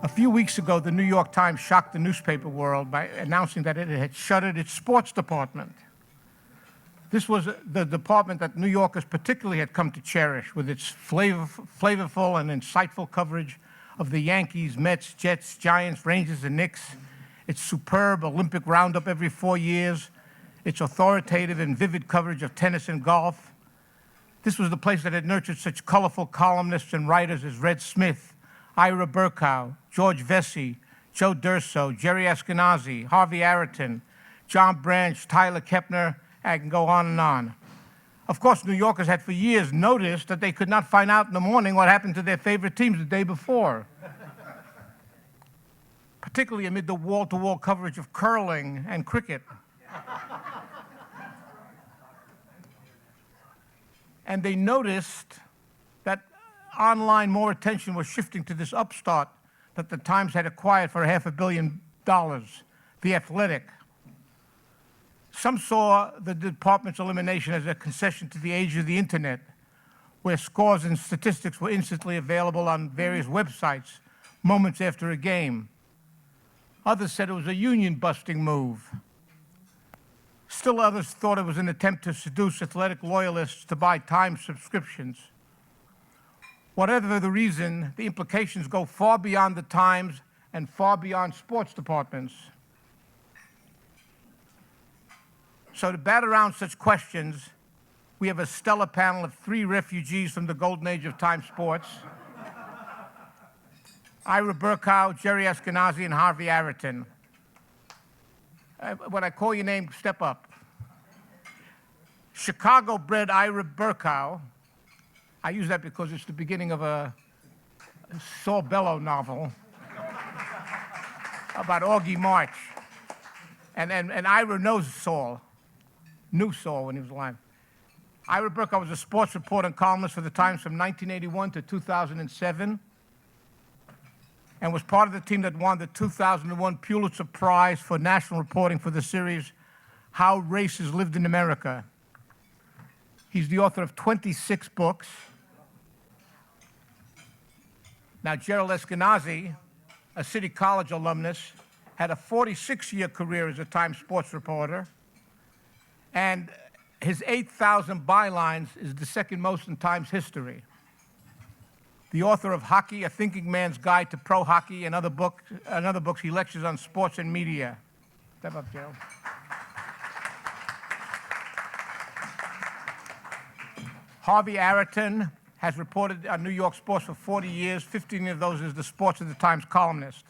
A few weeks ago, the New York Times shocked the newspaper world by announcing that it had shuttered its sports department. This was the department that New Yorkers particularly had come to cherish, with its flavorful and insightful coverage of the Yankees, Mets, Jets, Giants, Rangers, and Knicks, its superb Olympic roundup every 4 years, its authoritative and vivid coverage of tennis and golf. This was the place that had nurtured such colorful columnists and writers as Red Smith, Ira Berkow, George Vesey, Joe Durso, Jerry Ashkenazi, Harvey Araton, John Branch, Tyler Kepner. I can go on and on. Of course, New Yorkers had for years noticed that they could not find out in the morning what happened to their favorite teams the day before, particularly amid the wall-to-wall coverage of curling and cricket. And they noticed that online more attention was shifting to this upstart that the Times had acquired for $500 million, The Athletic. Some saw the department's elimination as a concession to the age of the internet, where scores and statistics were instantly available on various websites moments after a game. Others said it was a union-busting move. Still others thought it was an attempt to seduce athletic loyalists to buy Times subscriptions. Whatever the reason, the implications go far beyond the Times and far beyond sports departments. So to bat around such questions, we have a stellar panel of 3 refugees from the golden age of Times Sports: Ira Berkow, Jerry Ashkenazi, and Harvey Araton. When I call your name, step up. Chicago-bred Ira Berkow. I use that because it's the beginning of a Saul Bellow novel about Augie March. And Ira knows Saul. Knew Saul when he was alive. Ira Berkow was a sports reporter and columnist for the Times from 1981 to 2007, and was part of the team that won the 2001 Pulitzer Prize for national reporting for the series How Races Lived in America. He's the author of 26 books. Now, Gerald Ashkenazi, a City College alumnus, had a 46-year career as a Times sports reporter, and his 8,000 bylines is the second most in Times history. The author of Hockey, A Thinking Man's Guide to Pro Hockey, and other books, he lectures on sports and media. Step up, Gerald. Harvey Araton has reported on New York sports for 40 years, 15 of those as the Sports of the Times columnist.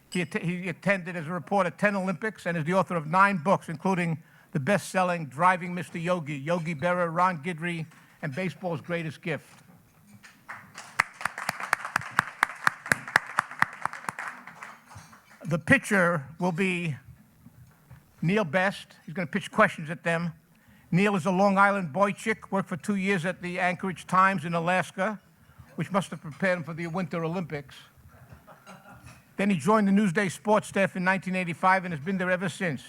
He attended as a reporter 10 Olympics and is the author of 9 books, including the best-selling Driving Mr. Yogi, Yogi Berra, Ron Guidry, and Baseball's Greatest Gift. The pitcher will be Neil Best. He's going to pitch questions at them. Neil is a Long Island boy chick, worked for 2 years at the Anchorage Times in Alaska, which must have prepared him for the Winter Olympics. Then he joined the Newsday sports staff in 1985 and has been there ever since.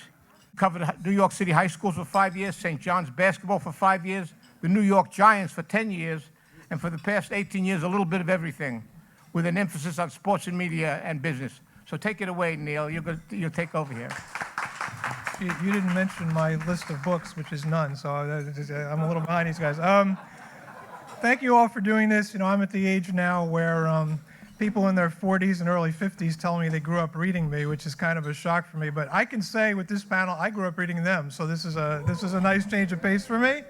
Covered New York City high schools for 5 years, St. John's basketball for 5 years, the New York Giants for 10 years, and for the past 18 years, a little bit of everything, with an emphasis on sports and media and business. So take it away, Neil. You'll take over here. You didn't mention my list of books, which is none, so I'm a little behind these guys. Thank you all for doing this. You know, I'm at the age now where people in their 40s and early 50s tell me they grew up reading me, which is kind of a shock for me. But I can say with this panel, I grew up reading them, so this is a nice change of pace for me.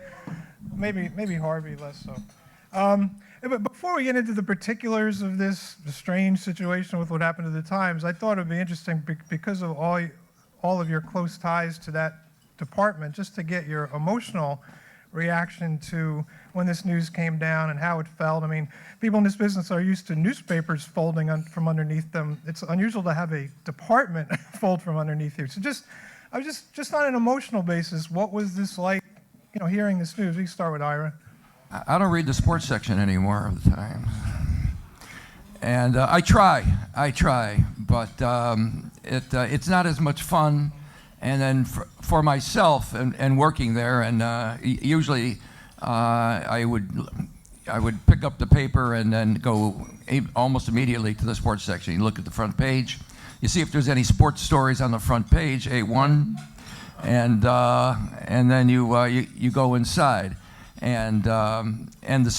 Maybe Harvey less so. But before we get into the particulars of this strange situation with what happened to the Times, I thought it would be interesting because of all of your close ties to that department, just to get your emotional reaction to when this news came down and how it felt. I mean, people in this business are used to newspapers folding from underneath them. It's unusual to have a department fold from underneath you. So I was just on an emotional basis, what was this like, you know, hearing this news? We can start with Ira. I don't read the sports section anymore of the Times. And I try, but it's not as much fun. And then for myself and working there, and usually I would, I would pick up the paper and then go almost immediately to the sports section. You look at the front page, you see if there's any sports stories on the front page, A1, and then you go inside, and the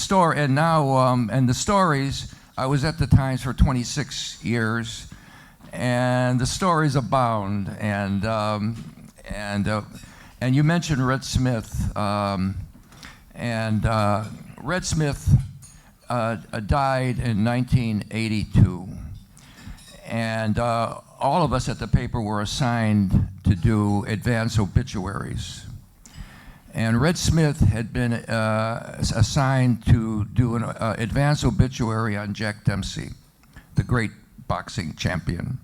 stories. I was at the Times for 26 years, and the stories abound. And you mentioned Red Smith, Red Smith died in 1982, and all of us at the paper were assigned to do advance obituaries. And Red Smith had been assigned to do an advance obituary on Jack Dempsey, the great boxing champion.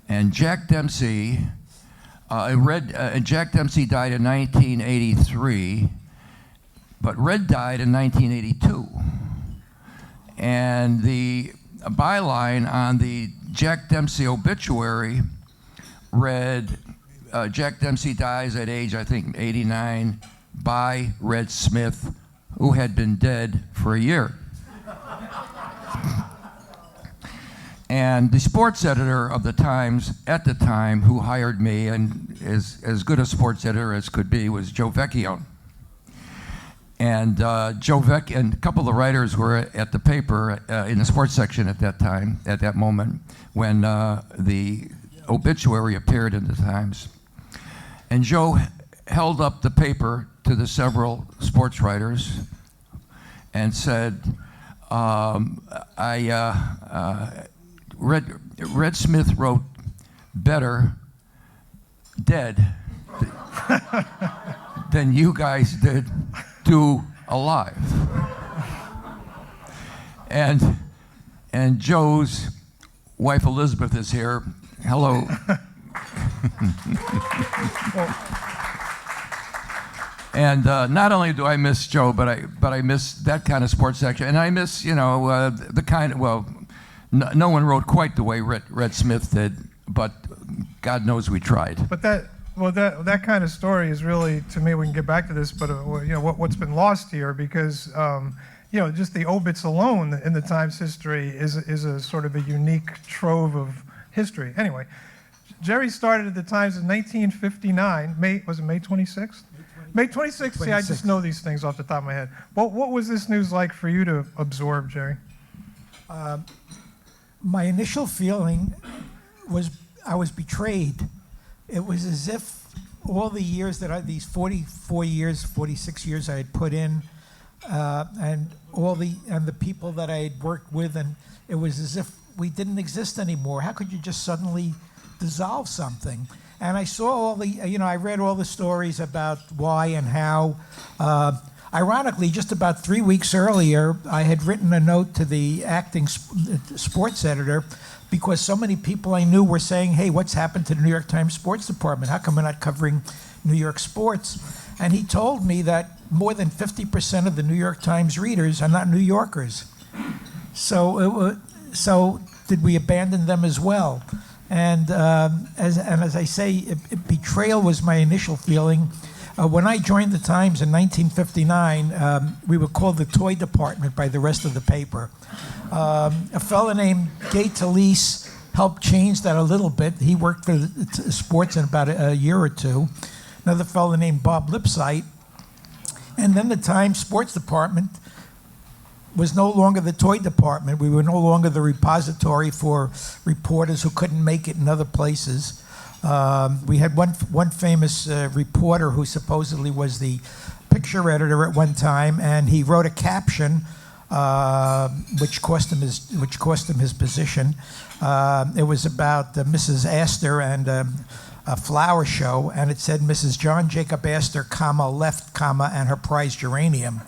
And Jack Dempsey, Jack Dempsey died in 1983, but Red died in 1982. And the byline on the Jack Dempsey obituary read, Jack Dempsey dies at age, I think, 89 by Red Smith, who had been dead for a year. And the sports editor of the Times at the time, who hired me and is as good a sports editor as could be, was Joe Vecchio. And Joe Vecchio and a couple of the writers were at the paper in the sports section at that time, at that moment, when the obituary appeared in the Times. And Joe held up the paper to the several sports writers and said, Red Smith wrote better dead than you guys did do alive. And Joe's wife Elizabeth is here. Hello. And not only do I miss Joe, but I miss that kind of sports section, and I miss the kind of no one wrote quite the way Red Smith did, but God knows we tried. But that kind of story is really, to me, we can get back to this, but what's been lost here, because just the obits alone in the Times history is a sort of a unique trove of history. Anyway, Jerry started at the Times in 1959. Was it May 26th? May 26th. See, I just know these things off the top of my head. What was this news like for you to absorb, Jerry? My initial feeling was I was betrayed. It was as if all the years these 44 years, 46 years I had put in, and the people that I had worked with, and it was as if we didn't exist anymore. How could you just suddenly dissolve something? And I saw I read all the stories about why and how. Ironically, just about 3 weeks earlier, I had written a note to the acting sports editor because so many people I knew were saying, hey, what's happened to the New York Times sports department? How come we're not covering New York sports? And he told me that more than 50% of the New York Times readers are not New Yorkers. So did we abandon them as well? And as I say, betrayal was my initial feeling. When I joined the Times in 1959, we were called the toy department by the rest of the paper. A fellow named Gay Talese helped change that a little bit. He worked for sports in about a year or two. Another fellow named Bob Lipsight. And then the Times sports department was no longer the toy department. We were no longer the repository for reporters who couldn't make it in other places. We had one famous reporter who supposedly was the picture editor at one time, and he wrote a caption which cost him his position. It was about Mrs. Astor and a flower show, and it said Mrs. John Jacob Astor, comma, left, comma, and her prize geranium.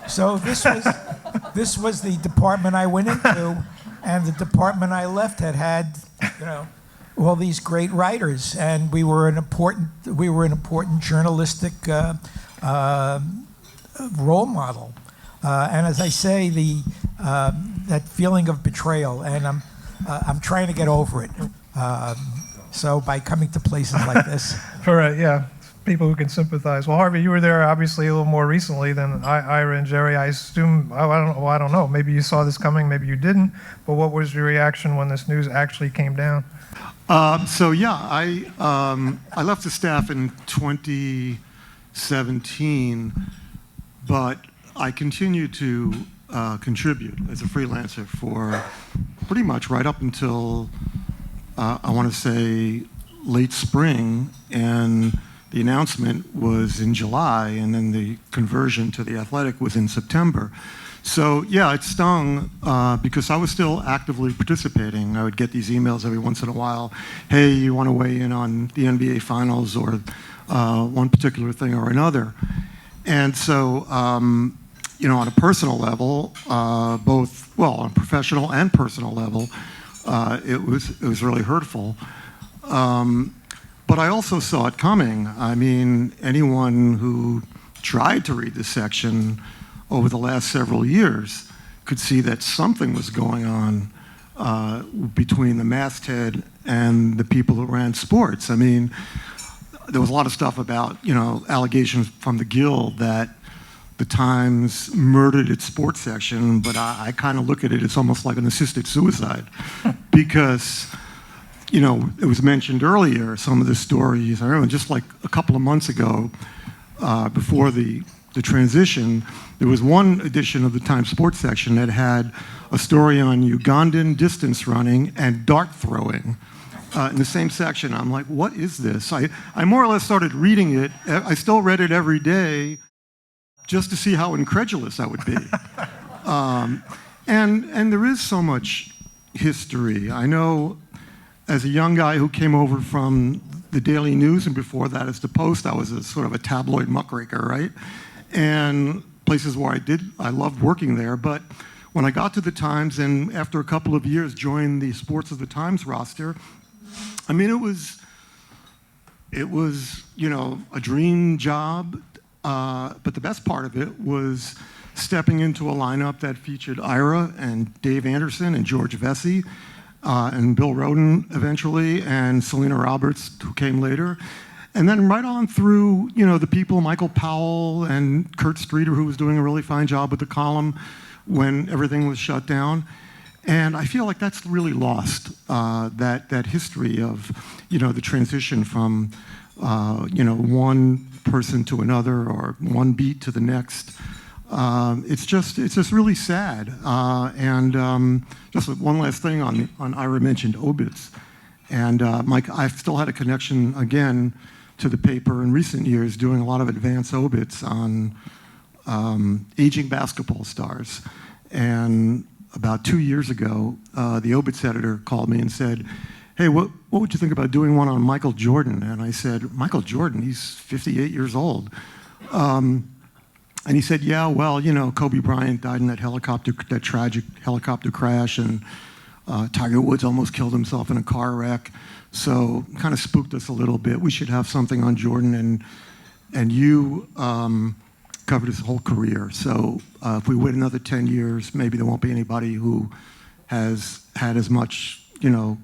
So this was the department I went into. And the department I left had all these great writers, and we were an important journalistic role model. And as I say, that feeling of betrayal, and I'm trying to get over it. So by coming to places like this, people who can sympathize. Well, Harvey, you were there obviously a little more recently than Ira and Jerry. I assume, I don't know, maybe you saw this coming, maybe you didn't, but what was your reaction when this news actually came down? So yeah, I left the staff in 2017, but I continued to contribute as a freelancer for pretty much right up until I want to say late spring, and the announcement was in July, and then the conversion to The Athletic was in September. So yeah, it stung because I was still actively participating. I would get these emails every once in a while. Hey, you want to weigh in on the NBA Finals or one particular thing or another? And so, you know, on a personal level, both, well, on a professional and personal level, it was really hurtful. But I also saw it coming. I mean, anyone who tried to read this section over the last several years could see that something was going on between the masthead and the people who ran sports. I mean, there was a lot of stuff about, you know, allegations from the Guild that the Times murdered its sports section, but I kind of look at it as almost like an assisted suicide because, you know, it was mentioned earlier, some of the stories. I remember just like a couple of months ago, before the transition, there was one edition of the Times Sports section that had a story on Ugandan distance running and dart throwing in the same section. I'm like, what is this? I more or less started reading it. I still read it every day just to see how incredulous I would be. And there is so much history. I know as a young guy who came over from the Daily News, and before that as the Post, I was a sort of a tabloid muckraker, right? And places where I loved working there. But when I got to the Times, and after a couple of years joined the Sports of the Times roster, I mean, it was, you know, a dream job. But the best part of it was stepping into a lineup that featured Ira and Dave Anderson and George Vesey, and Bill Roden eventually, and Selena Roberts, who came later. And then right on through, you know, the people, Michael Powell and Kurt Streeter, who was doing a really fine job with the column when everything was shut down. And I feel like that's really lost, that history of, you know, the transition from, you know, one person to another or one beat to the next. It's just really sad. Just one last thing on Ira mentioned obits. And Mike, I've still had a connection again to the paper in recent years, doing a lot of advance obits on aging basketball stars. And about 2 years ago, the obits editor called me and said, hey, what would you think about doing one on Michael Jordan? And I said, Michael Jordan, he's 58 years old. And he said, yeah, well, you know, Kobe Bryant died in that tragic helicopter crash, and Tiger Woods almost killed himself in a car wreck. So kind of spooked us a little bit. We should have something on Jordan, and you covered his whole career. So if we wait another 10 years, maybe there won't be anybody who has had as much, you know,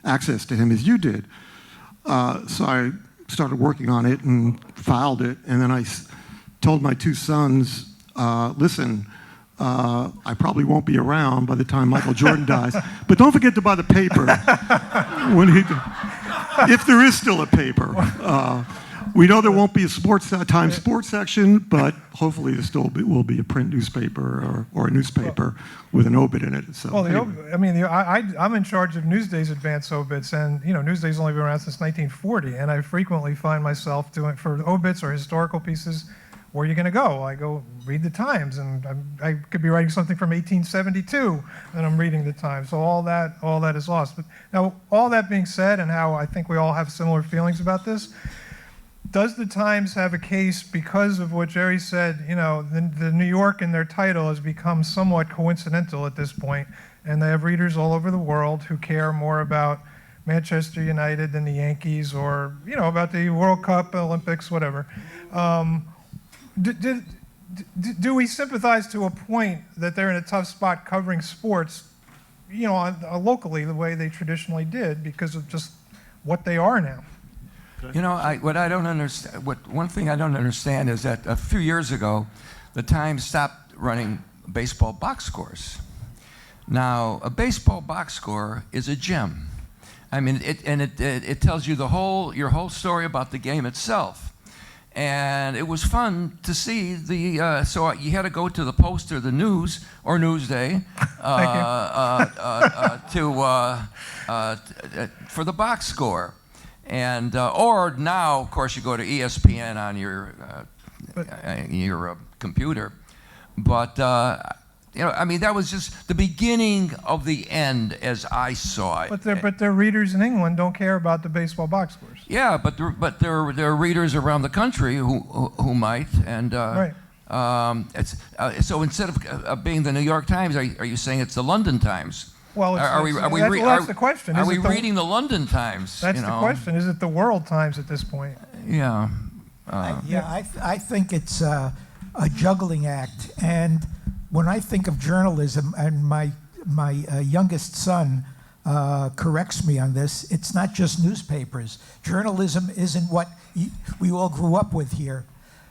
access to him as you did. So I started working on it and filed it, and then I told my two sons, listen, I probably won't be around by the time Michael Jordan dies, but don't forget to buy the paper if there is still a paper. We know there won't be a Times Sports section, but hopefully there still will be a print newspaper or a newspaper with an obit in it. So, well, anyway. I mean, I'm in charge of Newsday's advance obits, and you know, Newsday's only been around since 1940, and I frequently find myself doing, for obits or historical pieces, where are you going to go? I go read the Times, and I could be writing something from 1872, and I'm reading the Times. So all that is lost. But now, all that being said, and how I think we all have similar feelings about this, does the Times have a case because of what Jerry said? You know, the New York in their title has become somewhat coincidental at this point, and they have readers all over the world who care more about Manchester United than the Yankees, or you know, about the World Cup, Olympics, whatever. Do we sympathize to a point that they're in a tough spot covering sports, you know, locally the way they traditionally did because of just what they are now? You know, one thing I don't understand is that a few years ago, the Times stopped running baseball box scores. Now, a baseball box score is a gem. I mean, it tells you your whole story about the game itself. And it was fun to see so you had to go to the Post or the News or Newsday for the box score. And or now, of course, you go to ESPN on your computer. But you know, I mean, that was just the beginning of the end, as I saw it. But their readers in England don't care about the baseball box scores. Yeah, but there are readers around the country who might, and Right. So instead of being the New York Times, are you saying it's the London Times? Well, that's the question. Are we reading the London Times? That's the question. Is it the World Times at this point? Yeah. I think it's a juggling act. And when I think of journalism, and my youngest son corrects me on this, it's not just newspapers. Journalism isn't what we all grew up with here.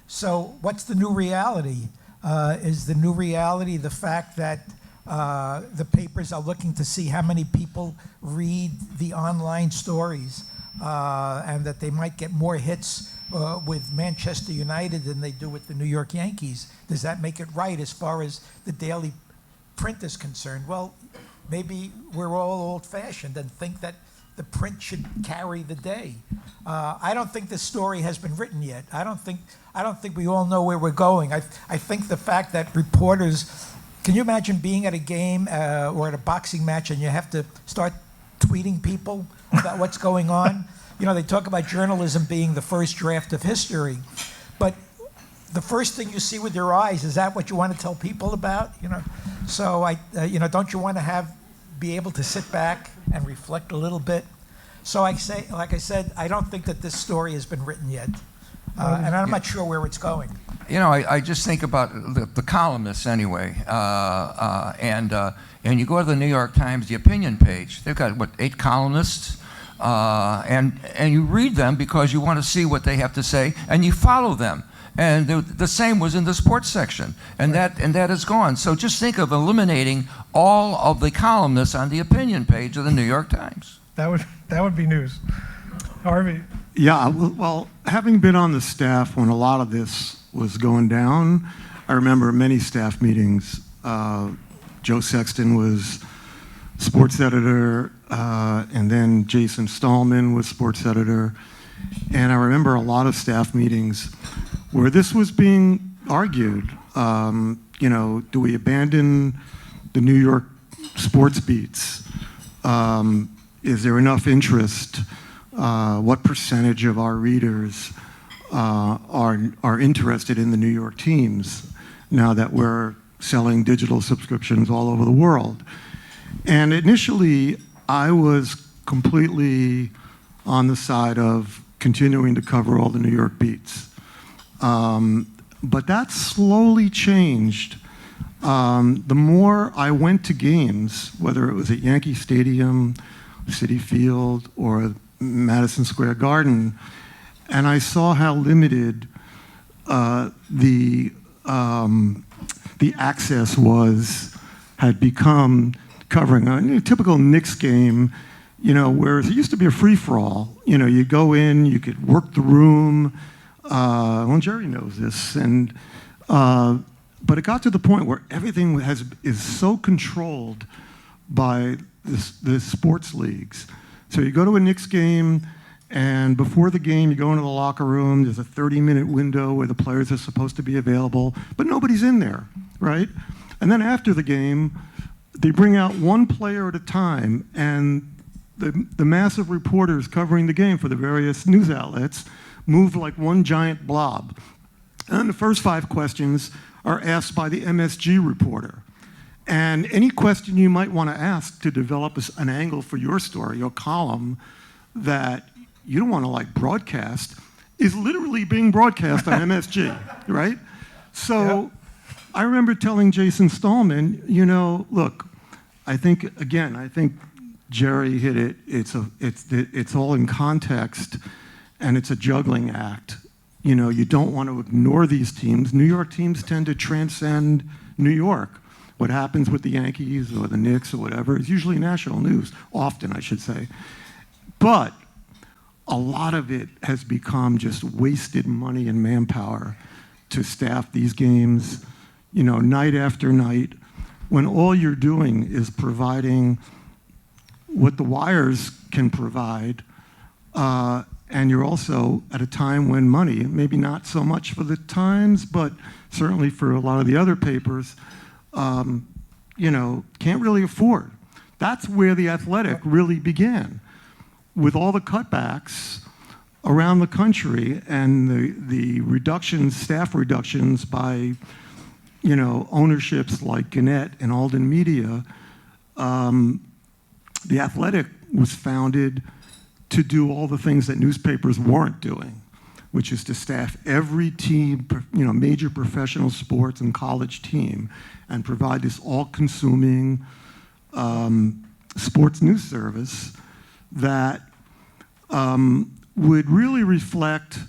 So what's the new reality? Is the new reality the fact that the papers are looking to see how many people read the online stories, and that they might get more hits with Manchester United than they do with the New York Yankees? Does that make it right as far as the daily print is concerned? Well, maybe we're all old-fashioned and think that the print should carry the day. I don't think the story has been written yet. I don't think we all know where we're going. I think the fact that reporters, can you imagine being at a game or at a boxing match and you have to start tweeting people about what's going on? You know, they talk about journalism being the first draft of history, but the first thing you see with your eyes, is that what you want to tell people about? You know, so don't you want to be able to sit back and reflect a little bit? So like I said, I don't think that this story has been written yet, and I'm not sure where it's going. You know, I just think about the columnists anyway, and you go to the New York Times, the opinion page. They've got 8 columnists, and you read them because you want to see what they have to say, and you follow them. And the same was in the sports section, and that is gone. So just think of eliminating all of the columnists on the opinion page of the New York Times. That would be news. Harvey. Yeah, well, having been on the staff when a lot of this was going down, I remember many staff meetings. Joe Sexton was sports editor, and then Jason Stallman was sports editor. And I remember a lot of staff meetings where this was being argued. You know, do we abandon the New York sports beats? Is there enough interest? What percentage of our readers are interested in the New York teams now that we're selling digital subscriptions all over the world? And initially, I was completely on the side of continuing to cover all the New York beats. But that slowly changed. The more I went to games, whether it was at Yankee Stadium, Citi Field, or Madison Square Garden, and I saw how limited the access had become covering a typical Knicks game, you know, whereas it used to be a free-for-all. You know, you go in, you could work the room. Well, Jerry knows this, but it got to the point where everything is so controlled by the sports leagues. So you go to a Knicks game, and before the game, you go into the locker room. There's a 30-minute window where the players are supposed to be available, but nobody's in there, right? And then after the game, they bring out one player at a time, and the massive reporters covering the game for the various news outlets move like one giant blob. And the first 5 questions are asked by the MSG reporter. And any question you might want to ask to develop an angle for your story, your column, that you don't want to broadcast, is literally being broadcast on MSG, right? So yep. I remember telling Jason Stallman, you know, look, I think Jerry hit it. It's all in context, and it's a juggling act. You know, you don't want to ignore these teams. New York teams tend to transcend New York. What happens with the Yankees or the Knicks or whatever is usually national news, often I should say. But a lot of it has become just wasted money and manpower to staff these games, you know, night after night, when all you're doing is providing what the wires can provide, and you're also at a time when money, maybe not so much for the Times, but certainly for a lot of the other papers, you know, can't really afford. That's where The Athletic really began, with all the cutbacks around the country and the reductions, staff reductions by, you know, ownerships like Gannett and Alden Media. The Athletic was founded to do all the things that newspapers weren't doing, which is to staff every team, you know, major professional sports and college team, and provide this all-consuming sports news service that would really reflect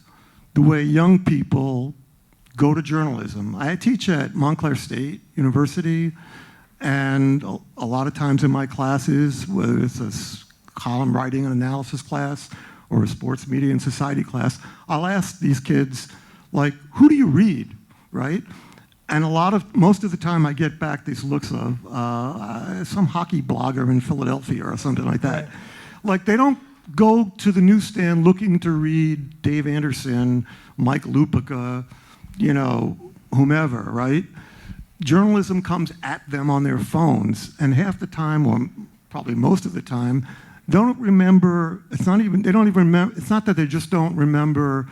the way young people go to journalism. I teach at Montclair State University, and a lot of times in my classes, whether it's a column writing and analysis class or a sports media and society class, I'll ask these kids, like, who do you read, right? And most of the time I get back these looks of some hockey blogger in Philadelphia or something like that. Right. Like, they don't go to the newsstand looking to read Dave Anderson, Mike Lupica, you know, whomever, right? Journalism comes at them on their phones, and half the time, or probably most of the time, don't remember. It's not that they just don't remember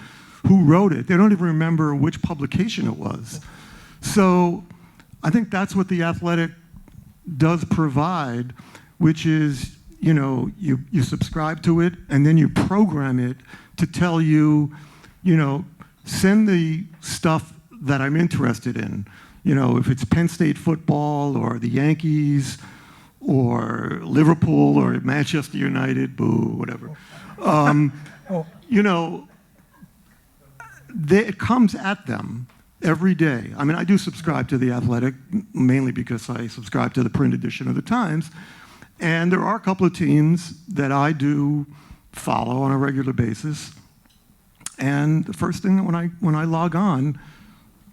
who wrote it. They don't even remember which publication it was. So I think that's what The Athletic does provide, which is, you know, you subscribe to it, and then you program it to tell you, you know, send the stuff that I'm interested in. You know, if it's Penn State football or the Yankees or Liverpool or Manchester United, boo, whatever. You know, it comes at them every day. I mean, I do subscribe to The Athletic, mainly because I subscribe to the print edition of the Times. And there are a couple of teams that I do follow on a regular basis. And the first thing when I log on,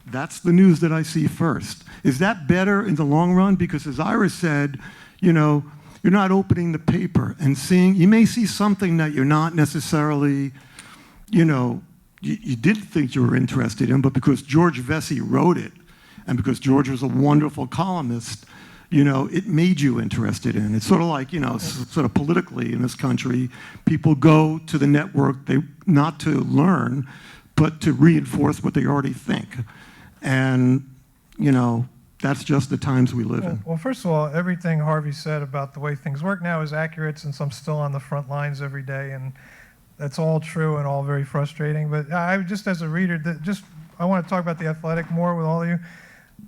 that's the news that I see first. Is that better in the long run? Because as Ira said, you know, you're not opening the paper and seeing, you may see something that you're not necessarily, you know, you did think you were interested in, but because George Vesey wrote it, and because George was a wonderful columnist, you know, it made you interested in. It's sort of like, you know, sort of politically in this country, people go to the network not to learn, but to reinforce what they already think. And, you know, that's just the times we live in. Well, first of all, everything Harvey said about the way things work now is accurate, since I'm still on the front lines every day, and that's all true and all very frustrating. But I just, as a reader, I want to talk about The Athletic more with all of you.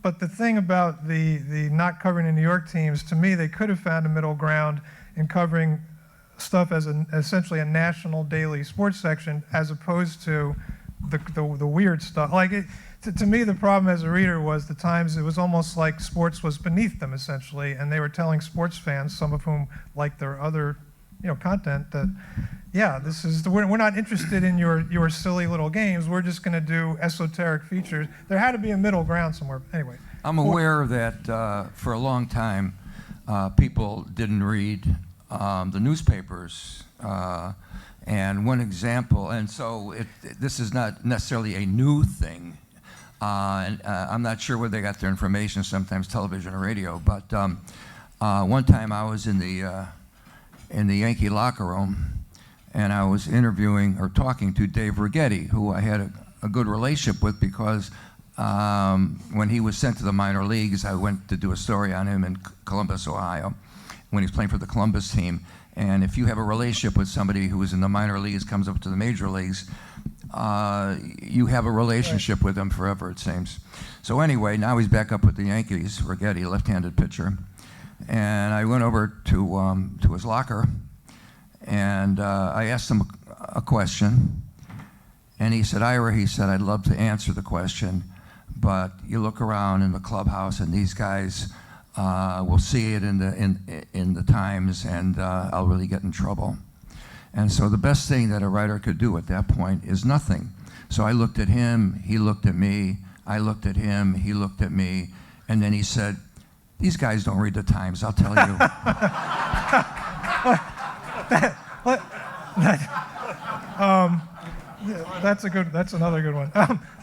But the thing about the not covering the New York teams, to me, they could have found a middle ground in covering stuff as essentially a national daily sports section, as opposed to the weird stuff. Like, to me, the problem as a reader was the Times, it was almost like sports was beneath them, essentially, and they were telling sports fans, some of whom like their other, you know, content, that, yeah, we're not interested in your silly little games. We're just going to do esoteric features. There had to be a middle ground somewhere. Anyway. I'm aware that for a long time, people didn't read the newspapers. And one example, and so this is not necessarily a new thing. I'm not sure where they got their information, sometimes television or radio, but one time I was in the Yankee locker room, and I was interviewing or talking to Dave Righetti, who I had a good relationship with, because when he was sent to the minor leagues, I went to do a story on him in Columbus, Ohio, when he was playing for the Columbus team. And if you have a relationship with somebody who is in the minor leagues, comes up to the major leagues, you have a relationship with them forever, it seems. So anyway, now he's back up with the Yankees, Righetti, left-handed pitcher. And I went over to his locker, and I asked him a question. And he said, Ira, he said, I'd love to answer the question, but you look around in the clubhouse and these guys will see it in the Times, and I'll really get in trouble. And so the best thing that a writer could do at that point is nothing. So I looked at him, he looked at me, I looked at him, he looked at me, and then he said, these guys don't read the Times, I'll tell you. That's another good one.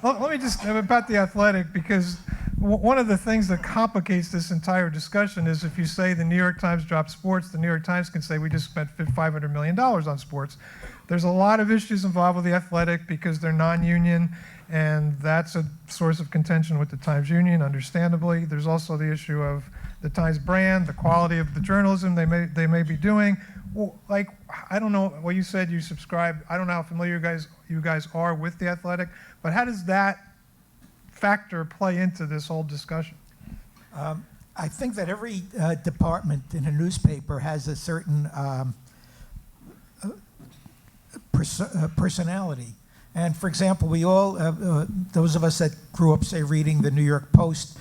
Let me just about the Athletic, because one of the things that complicates this entire discussion is if you say the New York Times dropped sports, the New York Times can say we just spent $500 million on sports. There's a lot of issues involved with the Athletic because they're non-union, and that's a source of contention with the Times Union, understandably. There's also the issue of the Times brand, the quality of the journalism they may be doing. Well, like, I don't know, well, you said you subscribe. I don't know how familiar you guys are with the Athletic, but how does that factor play into this whole discussion? I think that every department in a newspaper has a certain personality. And for example, we all, those of us that grew up, say, reading the New York Post,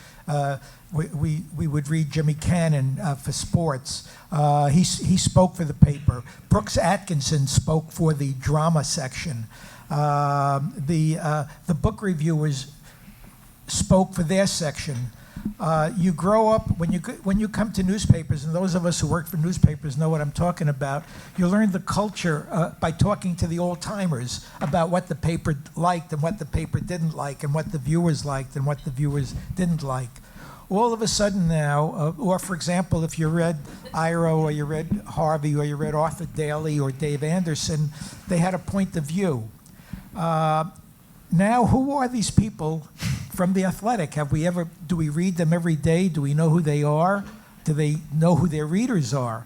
we would read Jimmy Cannon for sports. He spoke for the paper. Brooks Atkinson spoke for the drama section. The book reviewers spoke for their section. You grow up, when you come to newspapers, and those of us who work for newspapers know what I'm talking about, you learn the culture by talking to the old-timers about what the paper liked and what the paper didn't like, and what the viewers liked and what the viewers didn't like. All of a sudden now, or for example, if you read Ira or you read Harvey or you read Arthur Daly or Dave Anderson, they had a point of view. Now, who are these people from the Athletic? Do we read them every day? Do we know who they are? Do they know who their readers are?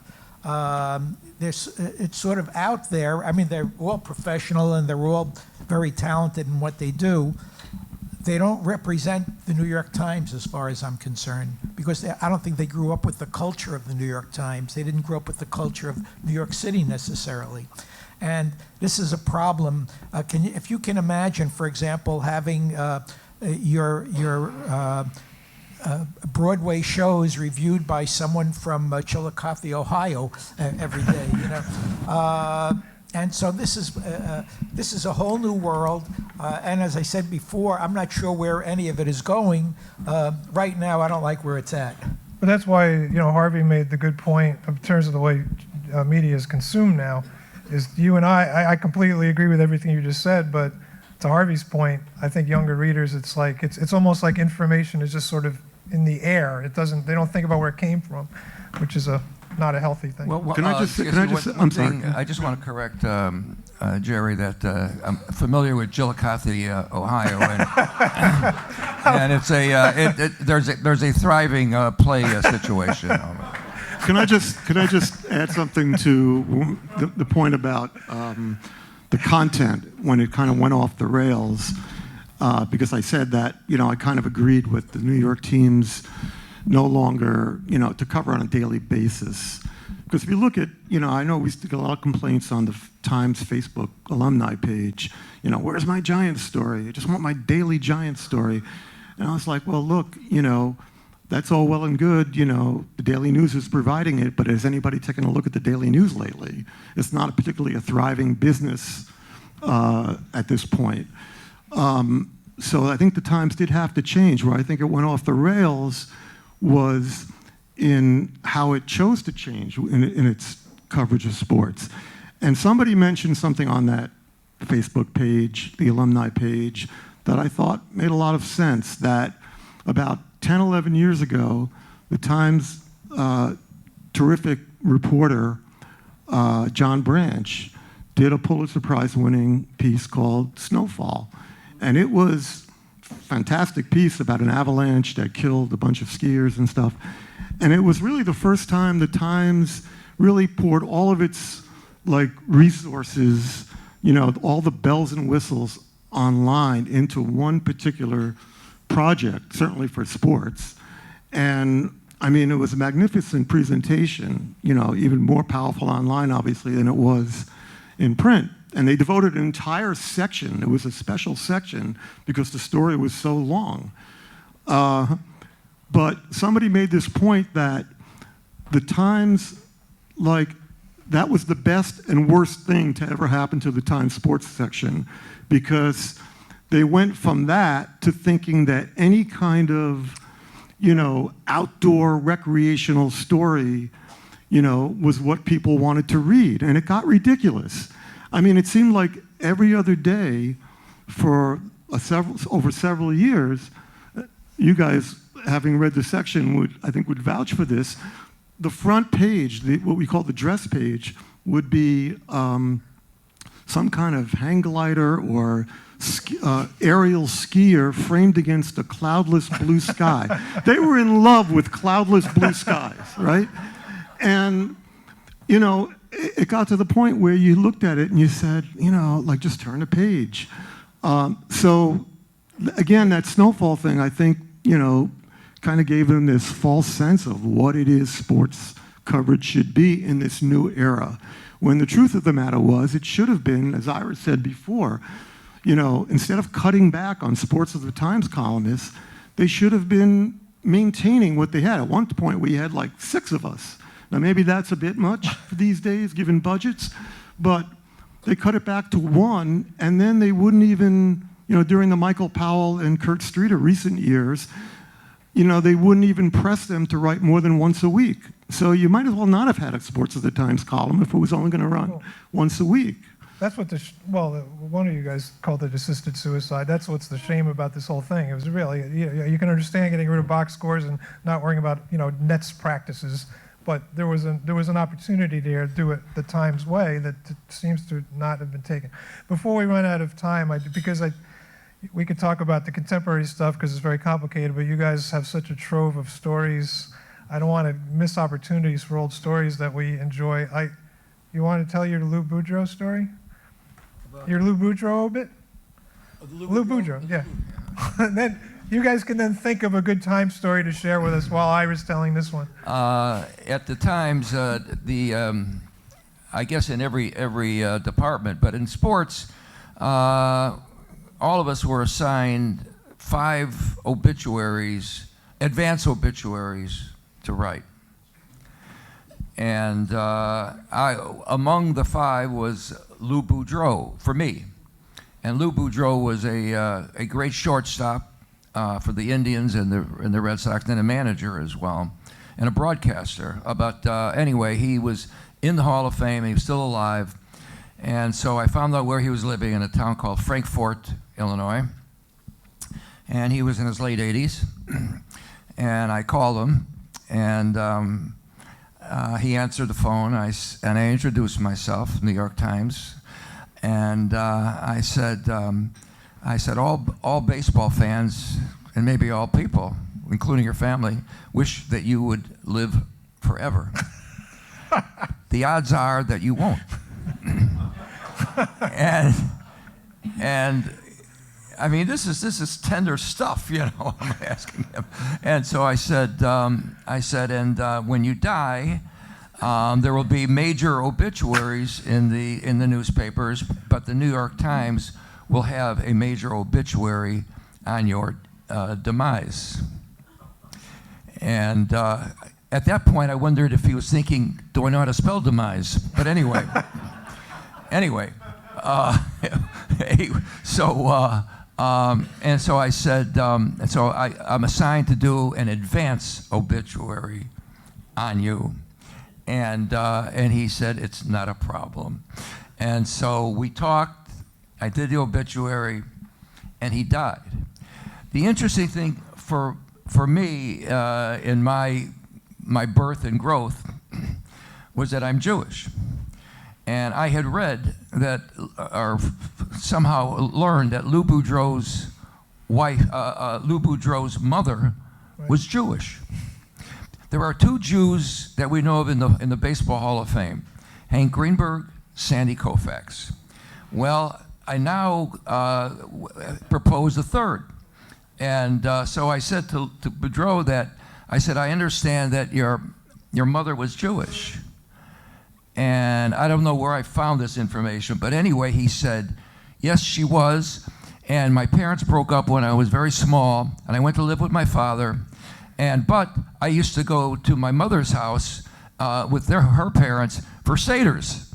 It's sort of out there. I mean, they're all professional and they're all very talented in what they do. They don't represent the New York Times as far as I'm concerned, because I don't think they grew up with the culture of the New York Times. They didn't grow up with the culture of New York City necessarily. And this is a problem. If you can imagine, for example, having your Broadway shows reviewed by someone from Chillicothe, Ohio, every day, you know. And so this is a whole new world. And as I said before, I'm not sure where any of it is going. Right now, I don't like where it's at. But that's why, you know, Harvey made the good point in terms of the way media is consumed now. Is you and I completely agree with everything you just said, but to Harvey's point, I think younger readers, it's like it's almost like information is just sort of in the air. They don't think about where it came from, which is not a healthy thing. Well, I'm sorry. I just want to correct Jerry that I'm familiar with Chillicothe, Ohio, and it's there's a thriving play situation. Can I just add something to the point about the content when it kind of went off the rails? Because I said that, you know, I kind of agreed with the New York teams no longer, you know, to cover on a daily basis. Because if you look at, you know, I know we still get a lot of complaints on the Times Facebook alumni page. You know, where's my Giants story? I just want my daily Giants story. And I was like, well, look, you know, that's all well and good, you know, the Daily News is providing it, but has anybody taken a look at the Daily News lately? It's not particularly a thriving business at this point. So I think the Times did have to change. Where I think it went off the rails was in how it chose to change in its coverage of sports. And somebody mentioned something on that Facebook page, the alumni page, that I thought made a lot of sense, that about 10, 11 years ago, the Times terrific reporter, John Branch, did a Pulitzer Prize-winning piece called Snowfall. And it was a fantastic piece about an avalanche that killed a bunch of skiers and stuff. And it was really the first time the Times really poured all of its resources, you know, all the bells and whistles online into one particular project, certainly for sports. And I mean, it was a magnificent presentation, you know, even more powerful online, obviously, than it was in print. And they devoted an entire section. It was a special section because the story was so long. But somebody made this point that the Times, like, that was the best and worst thing to ever happen to the Times sports section, because they went from that to thinking that any kind of, outdoor recreational story, was what people wanted to read. And it got ridiculous. I mean, it seemed like every other day for over several years, you guys, having read the section, I think would vouch for this. The front page, what we call the dress page, would be some kind of hang glider or aerial skier framed against a cloudless blue sky. They were in love with cloudless blue skies, right? And, it got to the point where you looked at it and you said, just turn a page. So, again, that snowfall thing, I think, kind of gave them this false sense of what it is sports coverage should be in this new era. When the truth of the matter was, it should have been, as Ira said before, instead of cutting back on Sports of the Times columnists, they should have been maintaining what they had. At one point, we had like 6 of us. Now, maybe that's a bit much these days, given budgets, but they cut it back to 1, and then they wouldn't even, during the Michael Powell and Kurt Streeter recent years, they wouldn't even press them to write more than once a week. So you might as well not have had a Sports of the Times column if it was only going to run once a week. That's what one of you guys called it assisted suicide. That's what's the shame about this whole thing. It was really, you can understand getting rid of box scores and not worrying about, Nets practices, but there was an opportunity there to do it the Times way that seems to not have been taken. Before we run out of time, we could talk about the contemporary stuff because it's very complicated, but you guys have such a trove of stories. I don't want to miss opportunities for old stories that we enjoy. You want to tell your Lou Boudreau story? Your Lou Boudreau bit? Lou Boudreau, yeah. And then you guys can then think of a good time story to share with us while Ira's telling this one. At the Times, I guess in every department, but in sports, all of us were assigned 5 obituaries, advance obituaries to write. And among the 5 was Lou Boudreau for me. And Lou Boudreau was a great shortstop for the Indians and the Red Sox, and a manager as well, and a broadcaster. But anyway, he was in the Hall of Fame. He was still alive. And so I found out where he was living in a town called Frankfort, Illinois. And he was in his late 80s. And I called him, and he answered the phone, and I introduced myself, New York Times, and I said, all baseball fans, and maybe all people, including your family, wish that you would live forever. The odds are that you won't. and I mean, this is tender stuff, I'm asking him. And so I said, and when you die, there will be major obituaries in the newspapers, but the New York Times will have a major obituary on your demise. And at that point, I wondered if he was thinking, do I know how to spell demise? But anyway, and so I said, I'm assigned to do an advance obituary on you. And he said, it's not a problem. And so we talked, I did the obituary, and he died. The interesting thing for me in my birth and growth was that I'm Jewish. And I had read that, or somehow learned that Lou Boudreau's wife, Lou Boudreau's mother, was Jewish. There are 2 Jews that we know of in the Baseball Hall of Fame: Hank Greenberg, Sandy Koufax. Well, I now propose a 3rd, and so I said to Boudreau that I understand that your mother was Jewish. And I don't know where I found this information, but anyway, he said, yes, she was. And my parents broke up when I was very small, and I went to live with my father. But I used to go to my mother's house with her parents for Seder's.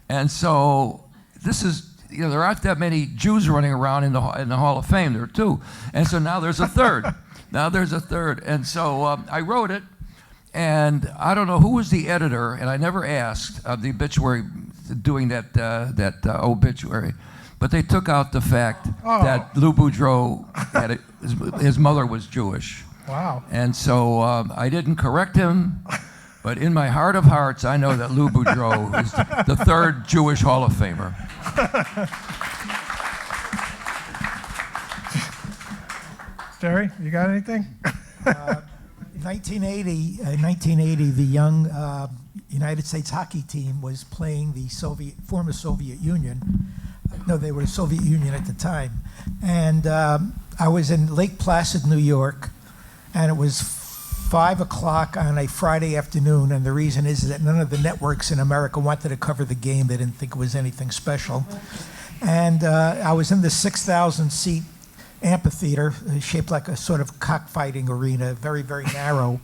And so this is, there aren't that many Jews running around in the Hall of Fame. There are two. And so now there's a third. And so I wrote it, and I don't know who was the editor, and I never asked of the obituary, doing that obituary. But they took out the fact that Lou Boudreau, his mother was Jewish. Wow. And so I didn't correct him, but in my heart of hearts, I know that Lou Boudreau is the third Jewish Hall of Famer. Jerry, you got anything? 1980, the young United States hockey team was playing the former Soviet Union. No, they were the Soviet Union at the time. And I was in Lake Placid, New York, and it was 5 o'clock on a Friday afternoon, and the reason is that none of the networks in America wanted to cover the game. They didn't think it was anything special. And I was in the 6,000-seat amphitheater, shaped like a sort of cockfighting arena, very, very narrow.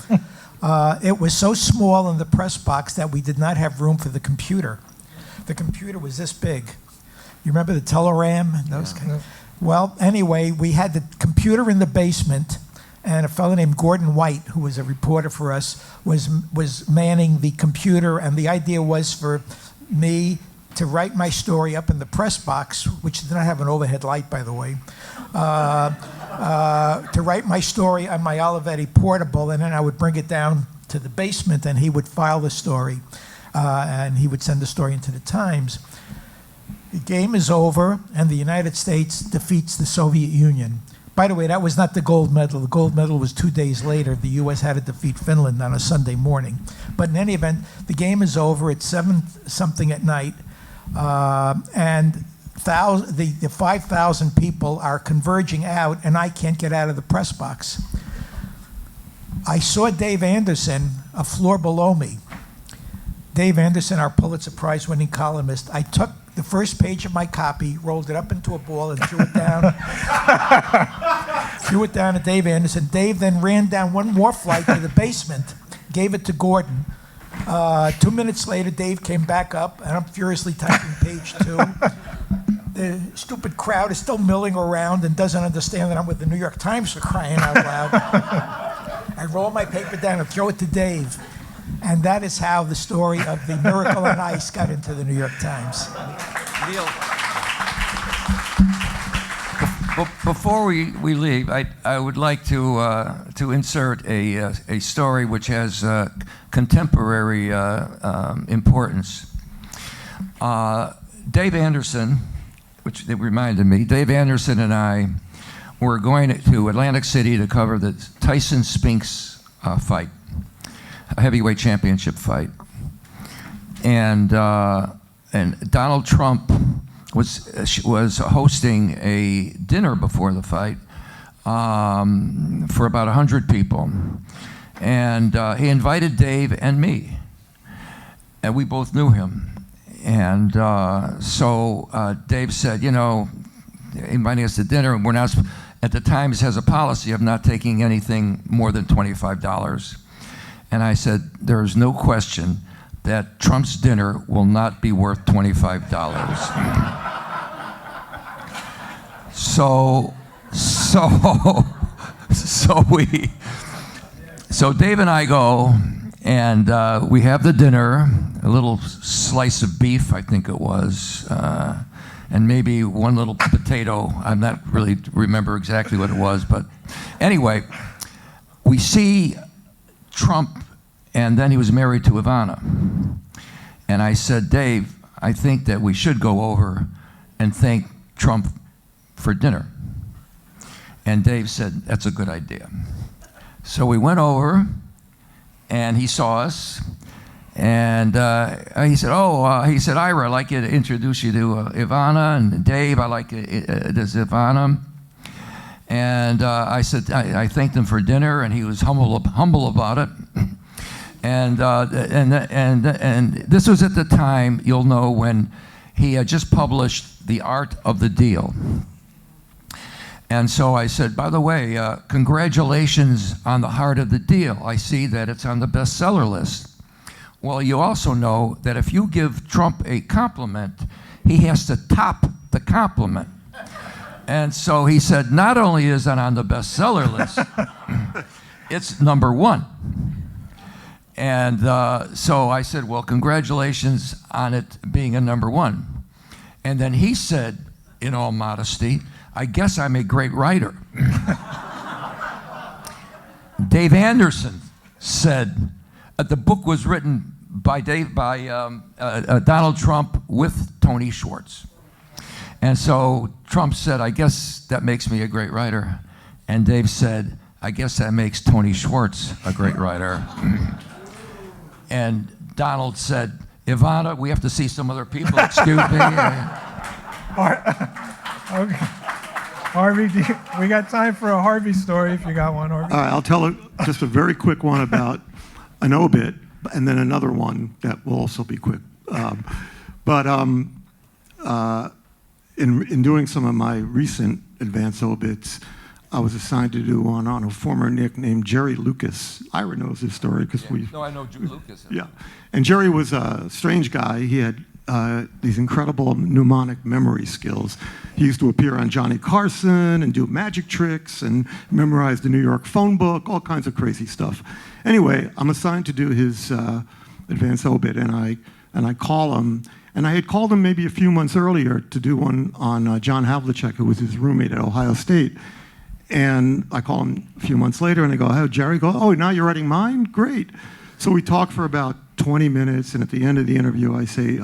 It was so small in the press box that we did not have room for the computer. The computer was this big. You remember the Teleram? Those kind of, well, anyway, we had the computer in the basement, and a fellow named Gordon White, who was a reporter for us, was manning the computer, and the idea was for me to write my story up in the press box, which did not have an overhead light, by the way, to write my story on my Olivetti portable, and then I would bring it down to the basement, and he would file the story, and he would send the story into the Times. The game is over, and the United States defeats the Soviet Union. By the way, that was not the gold medal. The gold medal was 2 days later. The U.S. had to defeat Finland on a Sunday morning. But in any event, the game is over. It's 7-something at night, and the 5,000 people are converging out, and I can't get out of the press box. I saw Dave Anderson a floor below me. Dave Anderson, our Pulitzer Prize-winning columnist. I took the first page of my copy, rolled it up into a ball, and threw it down. Threw it down to Dave Anderson. Dave then ran down one more flight to the basement, gave it to Gordon. 2 minutes later, Dave came back up, and I'm furiously typing page 2. The stupid crowd is still milling around and doesn't understand that I'm with the New York Times, for crying out loud. I roll my paper down and throw it to Dave. And that is how the story of the Miracle on Ice got into the New York Times. Neil, before we leave, I would like to insert a story which has contemporary importance. Dave Anderson, which it reminded me, Dave Anderson and I were going to Atlantic City to cover the Tyson Spinks fight, a heavyweight championship fight. And Donald Trump was hosting a dinner before the fight for about 100 people. And he invited Dave and me, and we both knew him. And so Dave said, inviting us to dinner, and we're not, at the Times has a policy of not taking anything more than $25. And I said, there's no question that Trump's dinner will not be worth $25. So Dave and I go, and we have the dinner, a little slice of beef, I think it was, and maybe one little potato. I'm not really remember exactly what it was, but anyway, we see Trump, and then he was married to Ivana. And I said, Dave, I think that we should go over and thank Trump for dinner. And Dave said, that's a good idea. So we went over, and he saw us, and he said, Ira, I'd like you to introduce you to Ivana, and Dave, I like this Ivana. And I said, I thanked him for dinner, and he was humble about it. And this was at the time, you'll know, when he had just published The Art of the Deal. And so I said, by the way, congratulations on The Heart of the Deal. I see that it's on the bestseller list. Well, you also know that if you give Trump a compliment, he has to top the compliment. And so he said, not only is it on the bestseller list, it's #1. And so I said, well, congratulations on it being a #1. And then he said, in all modesty, I guess I'm a great writer. Dave Anderson said, the book was written by Donald Trump with Tony Schwartz. And so Trump said, I guess that makes me a great writer. And Dave said, I guess that makes Tony Schwartz a great writer. And Donald said, Ivana, we have to see some other people, excuse me. Okay. Harvey, we got time for a Harvey story if you got one, Harvey. All right, I'll tell just a very quick one about an obit, and then another one that will also be quick. In doing some of my recent advance obits, I was assigned to do one on a former Nick named Jerry Lucas. Ira knows his story because No, I know Lucas. Yeah, and Jerry was a strange guy. He had these incredible mnemonic memory skills. He used to appear on Johnny Carson and do magic tricks and memorize the New York phone book, all kinds of crazy stuff. Anyway, I'm assigned to do his advance obit, and I call him. And I had called him maybe a few months earlier to do one on John Havlicek, who was his roommate at Ohio State. And I call him a few months later, and I go, "Oh, Jerry," "Oh, now you're writing mine? Great." So we talk for about 20 minutes, and at the end of the interview, I say,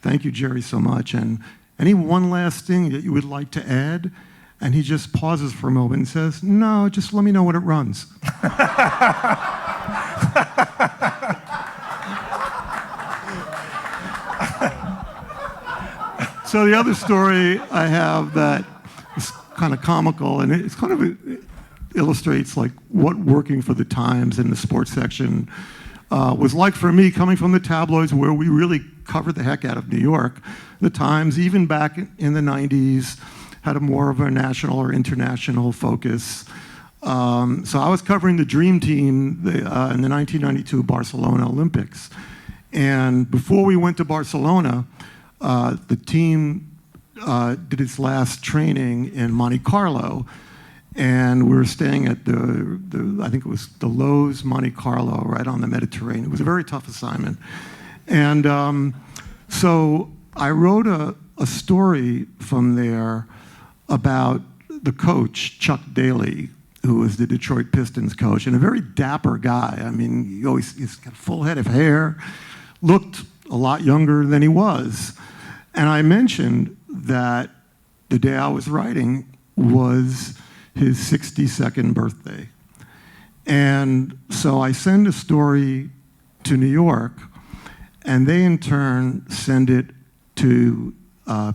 "Thank you, Jerry, so much. And any one last thing that you would like to add?" And he just pauses for a moment and says, "No, just let me know when it runs." So the other story I have that is kind of comical, and it's kind of illustrates like what working for the Times in the sports section was like for me, coming from the tabloids where we really covered the heck out of New York. The Times, even back in the 90s, had a more of a national or international focus. So I was covering the Dream Team in the 1992 Barcelona Olympics. And before we went to Barcelona, the team did its last training in Monte Carlo, and we were staying at I think it was the Lowe's Monte Carlo, right on the Mediterranean. It was a very tough assignment. And so I wrote a story from there about the coach, Chuck Daly, who was the Detroit Pistons coach, and a very dapper guy. I mean, he's got a full head of hair, looked a lot younger than he was. And I mentioned that the day I was writing was his 62nd birthday. And so I send a story to New York, and they in turn send it to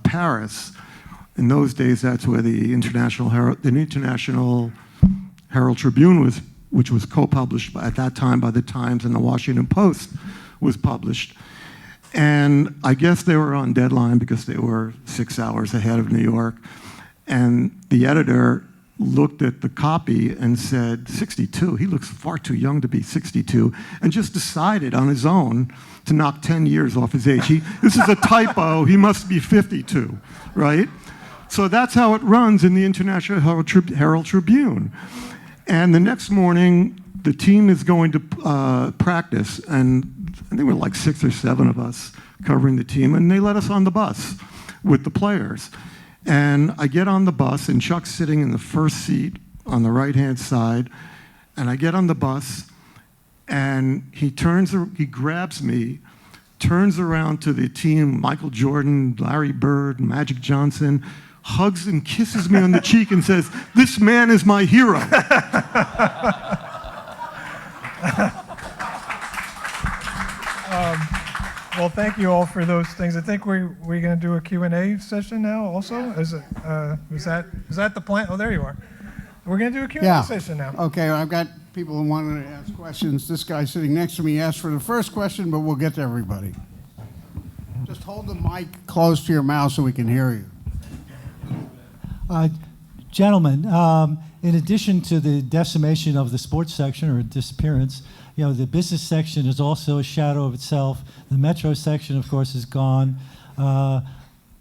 Paris. In those days, that's where the International Herald Tribune was, which was co-published at that time by the Times and the Washington Post, was published. And I guess they were on deadline because they were 6 hours ahead of New York. And the editor looked at the copy and said, 62, he looks far too young to be 62, and just decided on his own to knock 10 years off his age. This is a typo, he must be 52, right? So that's how it runs in the International Herald Tribune. And the next morning, the team is going to practice, and there were like 6 or 7 of us covering the team, and they let us on the bus with the players. And I get on the bus, and Chuck's sitting in the first seat on the right-hand side, and I get on the bus, and he grabs me, turns around to the team, Michael Jordan, Larry Bird, Magic Johnson, hugs and kisses me on the cheek and says, "This man is my hero." Well, thank you all for those things. I think we're going to do a Q&A session now also. Is that the plan? Oh, there you are. We're going to do a Q&A session now. Okay, I've got people who wanted to ask questions. This guy sitting next to me asked for the first question, but we'll get to everybody. Just hold the mic close to your mouth so we can hear you. Gentlemen, in addition to the decimation of the sports section or disappearance, the business section is also a shadow of itself. The metro section, of course, is gone.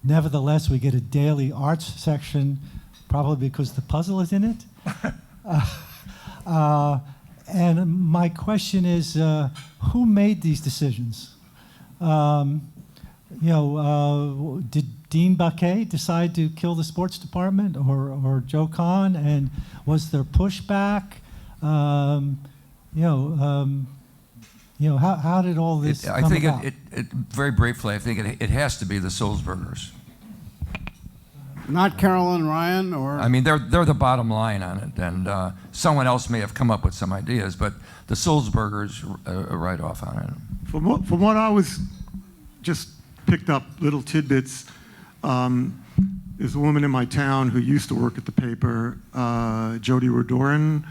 Nevertheless, we get a daily arts section, probably because the puzzle is in it. And my question is, who made these decisions? Did Dean Baquet decide to kill the sports department, or Joe Kahn? And was there pushback? How did all this I come think about? very briefly, I think it has to be the Sulzbergers. Not Carolyn Ryan or... I mean, they're the bottom line on it, and someone else may have come up with some ideas, but the Sulzbergers are right off on it. From what I was just picked up little tidbits, there's a woman in my town who used to work at the paper, Jody Rodoran,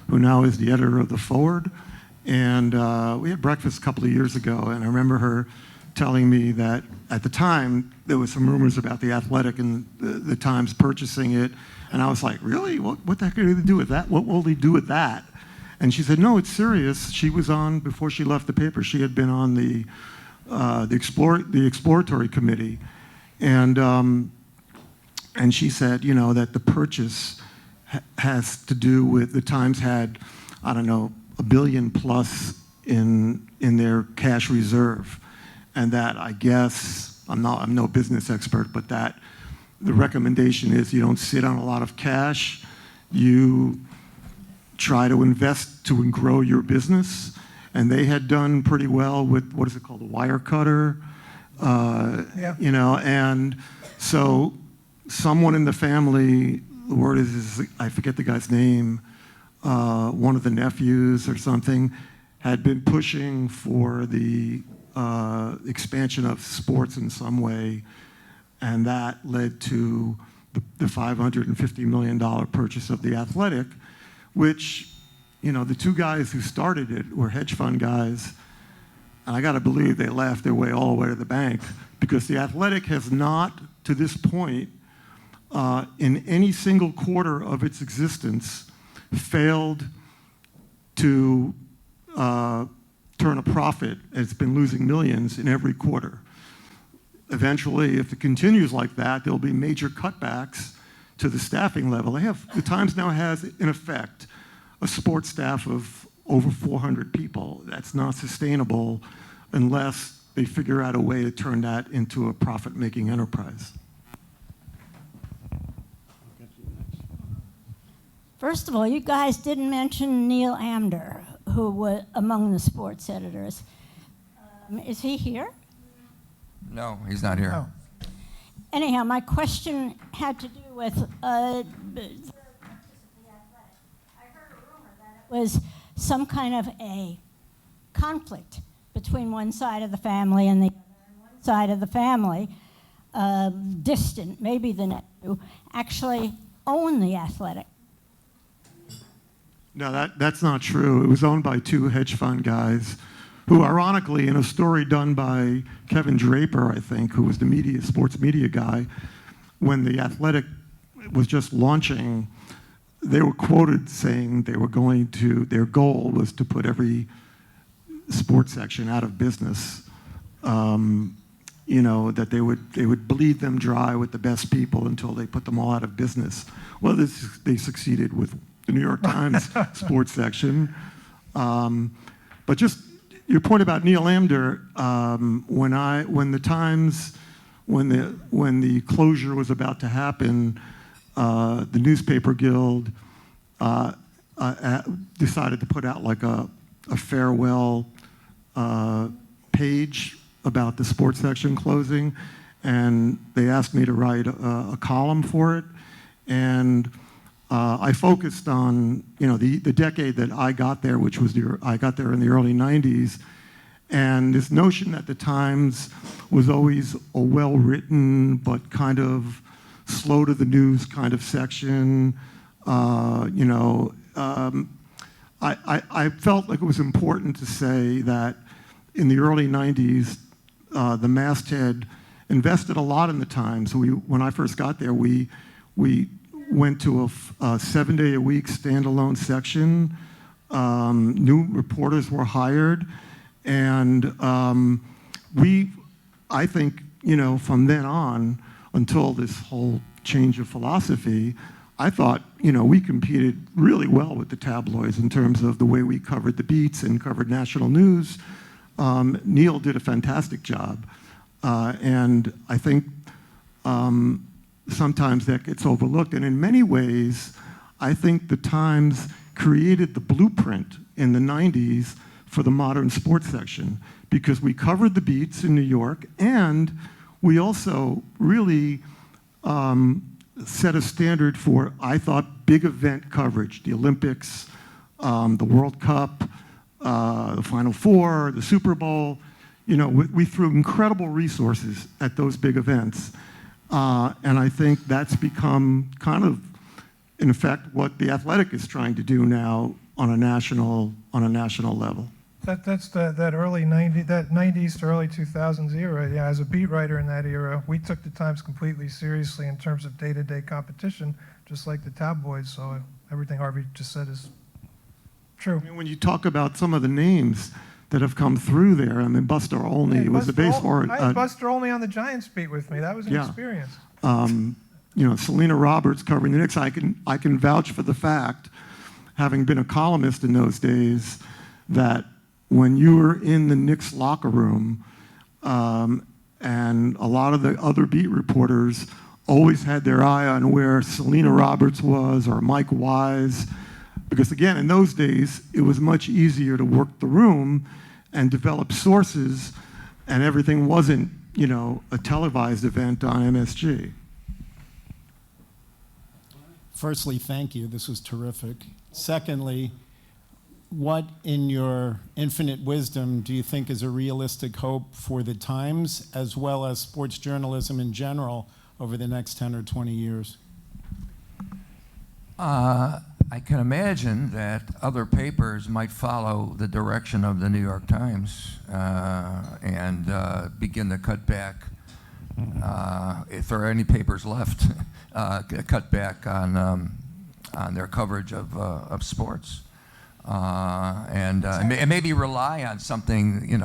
who now is the editor of The Forward. And we had breakfast a couple of years ago, and I remember her telling me that at the time there was some rumors about the Athletic and the Times purchasing it, and I was like, really? What the heck are they do with that? What will they do with that? And she said, no, it's serious. She was on, before she left the paper, she had been on the exploratory committee, and she said, that the purchase has to do with the Times had, I don't know, $1 billion plus in their cash reserve, and that I guess I'm no business expert, but that the recommendation is you don't sit on a lot of cash, you try to invest to grow your business. And they had done pretty well with, what is it called, a wire cutter, Yeah. And so someone in the family, the word is I forget the guy's name, one of the nephews or something, had been pushing for the expansion of sports in some way, and that led to the $550 million purchase of the Athletic, which, the two guys who started it were hedge fund guys, and I got to believe they laughed their way all the way to the bank, because the Athletic has not, to this point, in any single quarter of its existence, failed to turn a profit. It's been losing millions in every quarter. Eventually, if it continues like that, there'll be major cutbacks to the staffing level. The Times now has, in effect, a sports staff of over 400 people. That's not sustainable unless they figure out a way to turn that into a profit-making enterprise. First of all, you guys didn't mention Neil Amdur, who was among the sports editors. Is he here? No, he's not here. Oh. Anyhow, my question had to do with was some kind of a conflict between one side of the family and the other. And one side of the family, distant, maybe the nephew, actually owned the Athletic. No, that's not true. It was owned by two hedge fund guys who, ironically, in a story done by Kevin Draper, I think, who was the sports media guy, when the Athletic was just launching, they were quoted saying their goal was to put every sports section out of business. That they would bleed them dry with the best people until they put them all out of business. Well, they succeeded with the New York Times sports section. But just your point about Neil Amdur, when the closure was about to happen, the newspaper guild decided to put out like a farewell page about the sports section closing, and they asked me to write a column for it, and I focused on the decade that I got there, which was I got there in the early 90s, and this notion that the Times was always a well-written but kind of slow to the news kind of section. I felt like it was important to say that in the early 90s, the masthead invested a lot in the Times. When I first got there, we went to a 7-day-a-week standalone section. New reporters were hired, and I think, from then on until this whole change of philosophy, I thought, we competed really well with the tabloids in terms of the way we covered the beats and covered national news. Neil did a fantastic job. And I think sometimes that gets overlooked. And in many ways, I think the Times created the blueprint in the 90s for the modern sports section, because we covered the beats in New York, and we also really set a standard for, I thought, big event coverage, the Olympics, the World Cup, the Final Four, the Super Bowl. We threw incredible resources at those big events. And I think that's become kind of, in effect, what The Athletic is trying to do now on a national level. That's that early 90s to early 2000s era. Yeah, as a beat writer in that era, we took the Times completely seriously in terms of day-to-day competition, just like the tabloids. So everything Harvey just said is true. I mean, when you talk about some of the names that have come through there, Buster Olney was a baseball. I had Buster Olney on the Giants beat with me. That was an experience. Selena Roberts covering the Knicks. I can vouch for the fact, having been a columnist in those days, that when you were in the Knicks locker room, and a lot of the other beat reporters always had their eye on where Selena Roberts was or Mike Wise, because again, in those days, it was much easier to work the room and develop sources, and everything wasn't, a televised event on MSG. Firstly, thank you. This was terrific. Secondly, what in your infinite wisdom do you think is a realistic hope for the Times as well as sports journalism in general over the next 10 or 20 years? I can imagine that other papers might follow the direction of the New York Times and begin to cut back, if there are any papers left, cut back on their coverage of sports, and maybe rely on something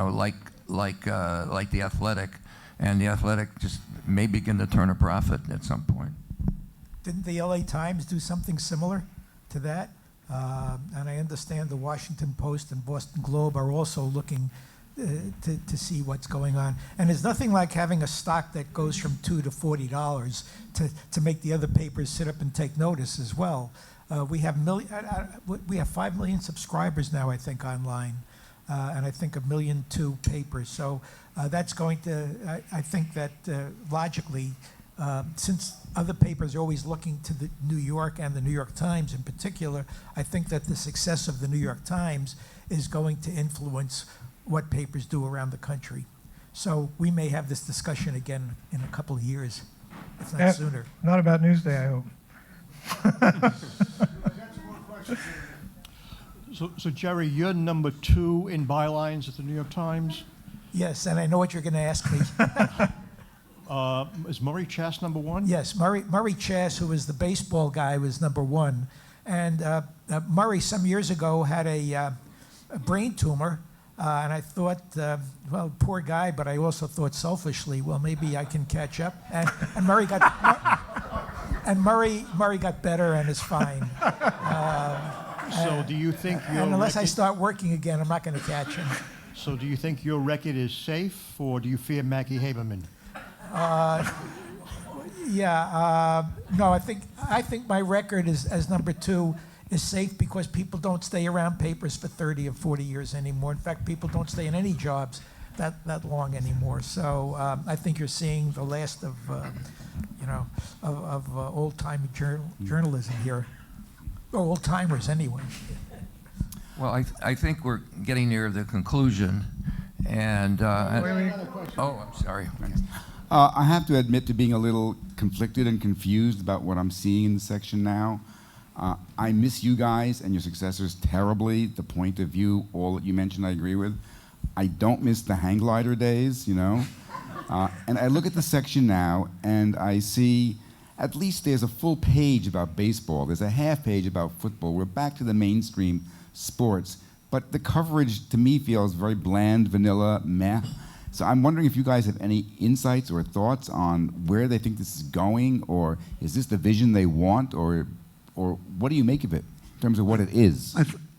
like the Athletic, and the Athletic just may begin to turn a profit at some point. Didn't the LA Times do something similar to that? And I understand the Washington Post and Boston Globe are also looking to see what's going on. And there's nothing like having a stock that goes from $2 to $40 to make the other papers sit up and take notice as well. We have 5 million subscribers now, I think, online, and I think 1.2 million papers. So that's going to, I think that logically, since other papers are always looking to the New York and the New York Times in particular, I think that the success of the New York Times is going to influence what papers do around the country. So we may have this discussion again in a couple of years, if not sooner. Not about Newsday, I hope. So Jerry, you're number 2 in bylines at the New York Times. Yes, and I know what you're going to ask me. Is Murray Chass number 1? Yes, Murray Chass, who was the baseball guy, was number 1. And Murray, some years ago, had a brain tumor. And I thought, well, poor guy, but I also thought selfishly, well, maybe I can catch up. And Murray got Murray got better and is fine. So do you think your and unless I record, start working again, I'm not going to catch him. So do you think your record is safe, or do you fear Mackie Haberman? No, I think my record is as number 2 is safe because people don't stay around papers for 30 or 40 years anymore. In fact, people don't stay in any jobs that long anymore. So I think you're seeing the last of old-time journalism here, or old-timers anyway. Well, I think we're getting near the conclusion, and oh, I'm sorry. I have to admit to being a little conflicted and confused about what I'm seeing in the section now. I miss you guys and your successors terribly. The point of view, all that you mentioned, I agree with. I don't miss the hang glider days, you know. And I look at the section now, and I see at least there's a full page about baseball. There's a half page about football. We're back to the mainstream sports. But the coverage, to me, feels very bland, vanilla, meh. So I'm wondering if you guys have any insights or thoughts on where they think this is going, or is this the vision they want, or what do you make of it in terms of what it is?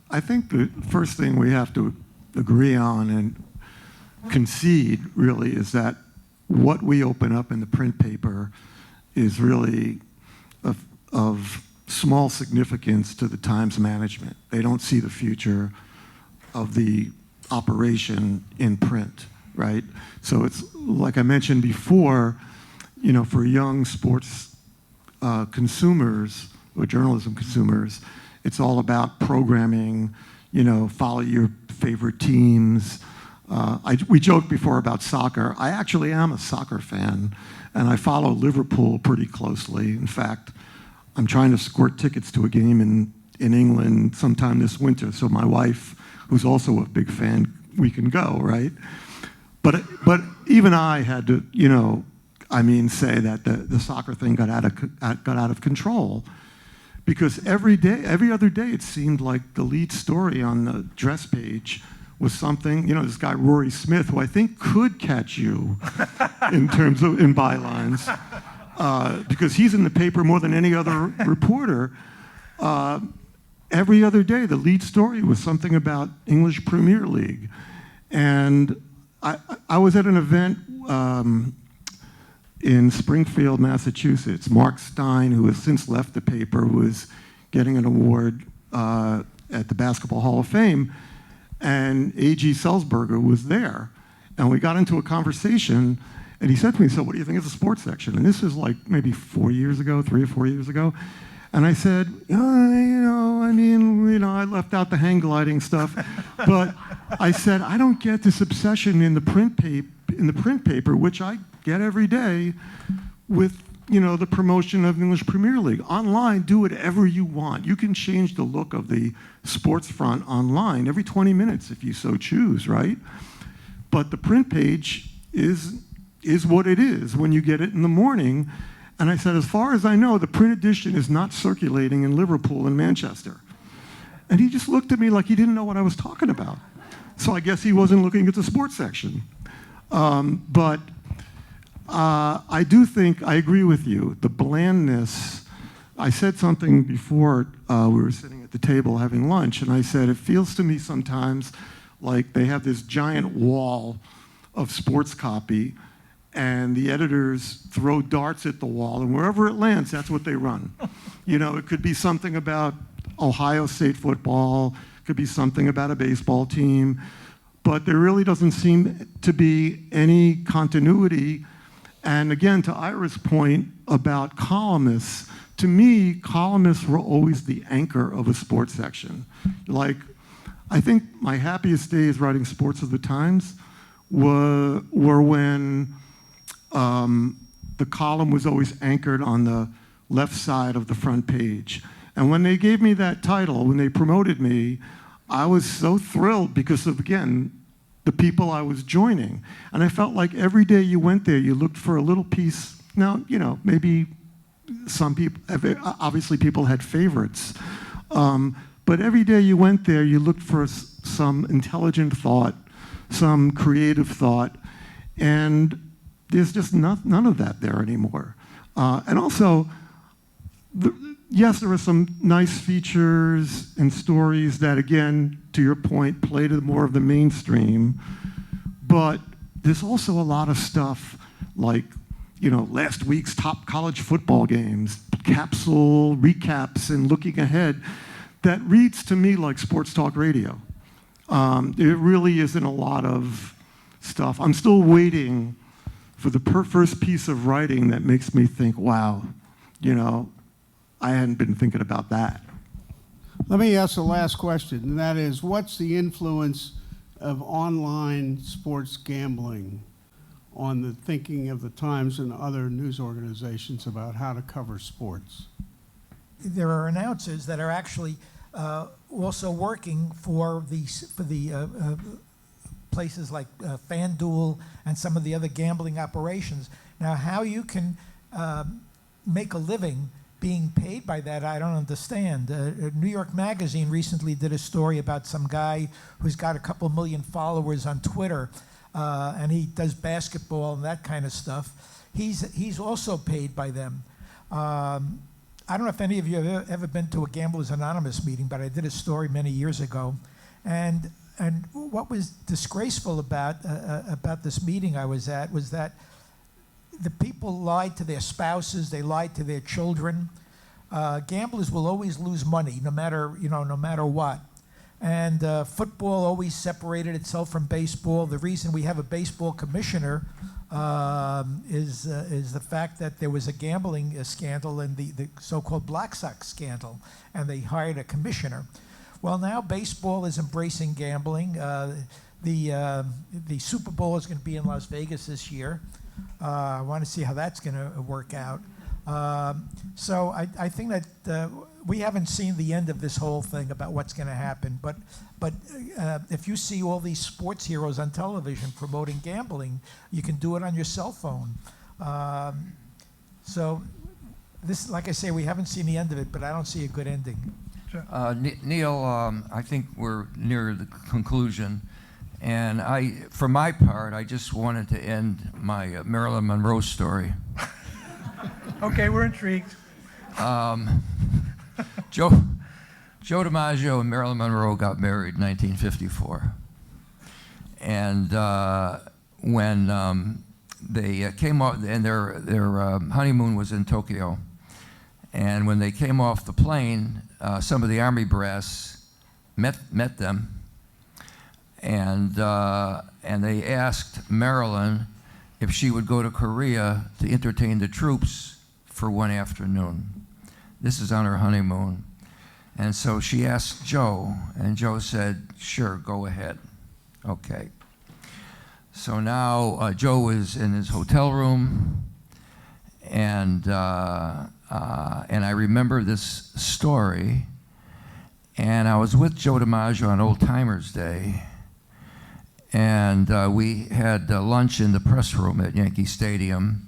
I think the first thing we have to agree on and concede, really, is that what we open up in the print paper is really of small significance to the Times management. They don't see the future of the operation in print, right? So it's, like I mentioned before, you know, for young sports consumers or journalism consumers, it's all about programming, you know, follow your favorite teams. We joked before about soccer. I actually am a soccer fan, and I follow Liverpool pretty closely. In fact, I'm trying to squirt tickets to a game in England sometime this winter, so my wife, who's also a big fan, we can go, right? But even I had to, you know, I mean, say that the soccer thing got out of control, because every other day, it seemed like the lead story on the dress page was something, you know, this guy Rory Smith, who I think could catch you in terms of in bylines, because he's in the paper more than any other reporter. Every other day, the lead story was something about English Premier League. And I was at an event in Springfield, Massachusetts. Mark Stein, who has since left the paper, was getting an award at the Basketball Hall of Fame. And A.G. Sulzberger was there. And we got into a conversation, and he said to me, "So what do you think of the sports section?" And this was like maybe 4 years ago, 3 or 4 years ago. And I said, you know, I mean, you know, I left out the hang gliding stuff, but I said, I don't get this obsession in the print paper, which I get every day, with, you know, the promotion of English Premier League. Online, do whatever you want. You can change the look of the sports front online every 20 minutes if you so choose, right? But the print page is what it is when you get it in the morning. And I said, as far as I know, the print edition is not circulating in Liverpool and Manchester. And he just looked at me like he didn't know what I was talking about. So I guess he wasn't looking at the sports section. But I do think, I agree with you, the blandness. I said something before we were sitting at the table having lunch, and I said, it feels to me sometimes like they have this giant wall of sports copy, and the editors throw darts at the wall, and wherever it lands, that's what they run. You know, it could be something about Ohio State football, it could be something about a baseball team, but there really doesn't seem to be any continuity. And again, to Ira's point about columnists, to me, columnists were always the anchor of a sports section. Like, I think my happiest days writing sports of the Times were when the column was always anchored on the left side of the front page. And when they gave me that title, when they promoted me, I was so thrilled because of, again, the people I was joining. And I felt like every day you went there, you looked for a little piece. Now, you know, maybe some people, obviously people had favorites. But every day you went there, you looked for some intelligent thought, some creative thought. And there's just none of that there anymore. And also, yes, there are some nice features and stories that, again, to your point, play to more of the mainstream. But there's also a lot of stuff like, you know, last week's top college football games, capsule recaps, and looking ahead, that reads to me like sports talk radio. There really isn't a lot of stuff. I'm still waiting for the first piece of writing that makes me think, wow, you know, I hadn't been thinking about that. Let me ask the last question, and that is, what's the influence of online sports gambling on the thinking of the Times and other news organizations about how to cover sports? there are announcers that are actually also working for the places like FanDuel and some of the other gambling operations. Now, how you can make a living being paid by that, I don't understand. New York Magazine recently did a story about some guy who's got a couple million followers on Twitter, and he does basketball and that kind of stuff. He's also paid by them. I don't know if any of you have ever been to a Gamblers Anonymous meeting, but I did a story many years ago, and what was disgraceful about this meeting I was at was that the people lied to their spouses, they lied to their children. Gamblers will always lose money, no matter what. And football always separated itself from baseball. The reason we have a baseball commissioner is the fact that there was a gambling scandal in the so-called Black Sox scandal, and they hired a commissioner. Well, now baseball is embracing gambling. The Super Bowl is going to be in Las Vegas this year. I want to see how that's going to work out. So I think that we haven't seen the end of this whole thing about what's going to happen. But if you see all these sports heroes on television promoting gambling, you can do it on your cell phone. So this, like I say, we haven't seen the end of it, but I don't see a good ending. Neil, I think we're near the conclusion. And for my part, I just wanted to end my Marilyn Monroe story. Okay, we're intrigued. Joe DiMaggio and Marilyn Monroe got married in 1954. And when they came off, and their honeymoon was in Tokyo. And when they came off the plane, some of the army brass met them. And they asked Marilyn if she would go to Korea to entertain the troops for one afternoon. This is on her honeymoon. And so she asked Joe, and Joe said, sure, go ahead. Okay. So now Joe is in his hotel room, and I remember this story, and I was with Joe DiMaggio on Old Timers Day, and we had lunch in the press room at Yankee Stadium.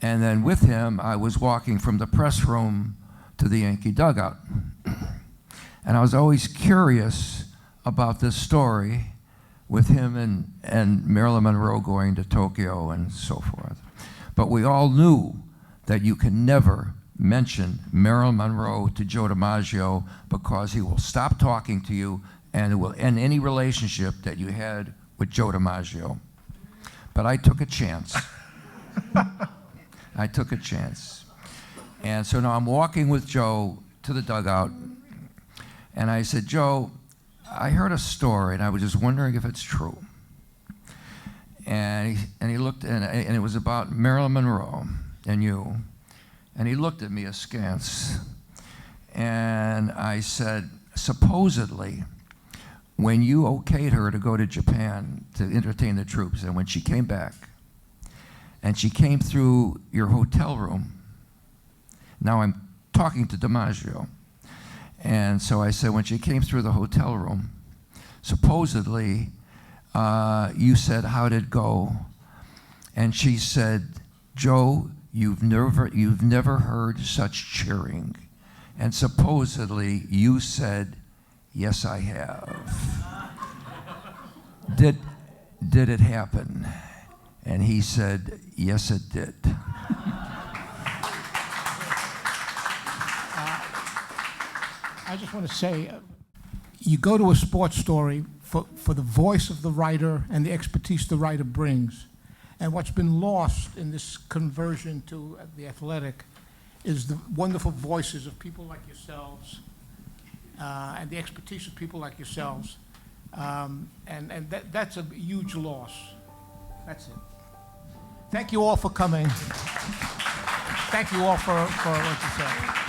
And then with him, I was walking from the press room to the Yankee dugout. And I was always curious about this story with him and Marilyn Monroe going to Tokyo and so forth. But we all knew that you can never mention Marilyn Monroe to Joe DiMaggio, because he will stop talking to you and it will end any relationship that you had with Joe DiMaggio. But I took a chance. I took a chance. And so now I'm walking with Joe to the dugout, and I said, Joe, I heard a story, and I was just wondering if it's true. And he looked, and it was about Marilyn Monroe and you. And he looked at me askance. And I said, supposedly, when you okayed her to go to Japan to entertain the troops, and when she came back, and she came through your hotel room, now I'm talking to DiMaggio, and so I said, when she came through the hotel room, supposedly you said, how'd it go? And she said, Joe, you've never heard such cheering. And supposedly you said, yes, I have. Did it happen? And he said, yes, it did. I just want to say, you go to a sports story for the voice of the writer and the expertise the writer brings. And what's been lost in this conversion to The Athletic is the wonderful voices of people like yourselves and the expertise of people like yourselves. And that's a huge loss. That's it. Thank you all for coming. Thank you all for what you said.